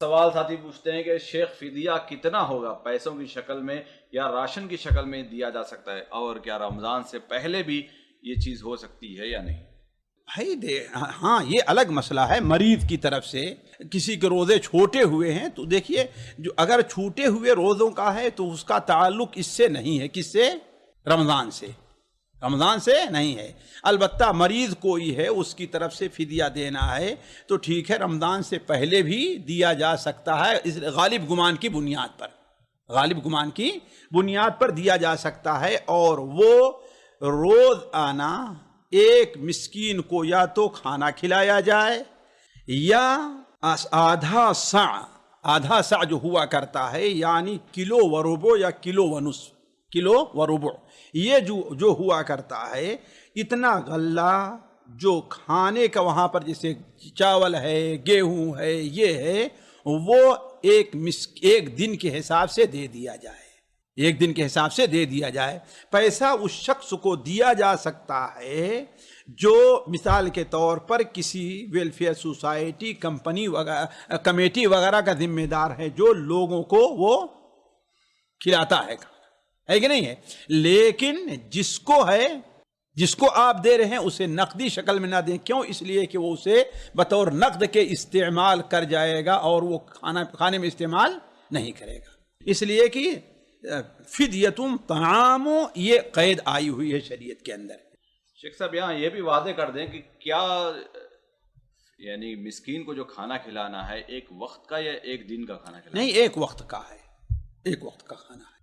سوال ساتھی پوچھتے ہیں کہ شیخ فدیہ کتنا ہوگا، پیسوں کی شکل میں یا راشن کی شکل میں دیا جا سکتا ہے، اور کیا رمضان سے پہلے بھی یہ چیز ہو سکتی ہے یا نہیں؟ بھائی ہاں یہ الگ مسئلہ ہے. مریض کی طرف سے کسی کے روزے چھوٹے ہوئے ہیں تو دیکھیے جو اگر چھوٹے ہوئے روزوں کا ہے تو اس کا تعلق اس سے نہیں ہے. کس سے؟ رمضان سے. رمضان سے نہیں ہے. البتہ مریض کوئی ہے اس کی طرف سے فدیہ دینا ہے تو ٹھیک ہے، رمضان سے پہلے بھی دیا جا سکتا ہے. اس غالب گمان کی بنیاد پر، غالب گمان کی بنیاد پر دیا جا سکتا ہے. اور وہ روز آنا ایک مسکین کو یا تو کھانا کھلایا جائے یا آدھا سا جو ہوا کرتا ہے، یعنی کلو و ربع یا کلو و نصف، کلو و ربع، یہ جو ہوا کرتا ہے، اتنا غلہ جو کھانے کا وہاں پر جیسے چاول ہے، گیہوں ہے، یہ ہے، وہ ایک دن کے حساب سے دے دیا جائے. ایک دن کے حساب سے دے دیا جائے. پیسہ اس شخص کو دیا جا سکتا ہے جو مثال کے طور پر کسی ویلفیئر سوسائٹی، کمپنی وغیرہ، کمیٹی وغیرہ کا ذمہ دار ہے، جو لوگوں کو وہ کھلاتا ہے کھانا، ہے کہ نہیں ہے. لیکن جس کو آپ دے رہے ہیں اسے نقدی شکل میں نہ دیں. کیوں؟ اس لیے کہ وہ اسے بطور نقد کے استعمال کر جائے گا اور وہ کھانے میں استعمال نہیں کرے گا. اس لیے کہ فدیتم طعام، یہ قید آئی ہوئی ہے شریعت کے اندر. شیخ صاحب یہاں یہ بھی واضح کر دیں کہ کیا یعنی مسکین کو جو کھانا کھلانا ہے ایک وقت کا یا ایک دن کا کھانا کھلانا؟ نہیں، ایک وقت کا ہے، ایک وقت کا کھانا ہے.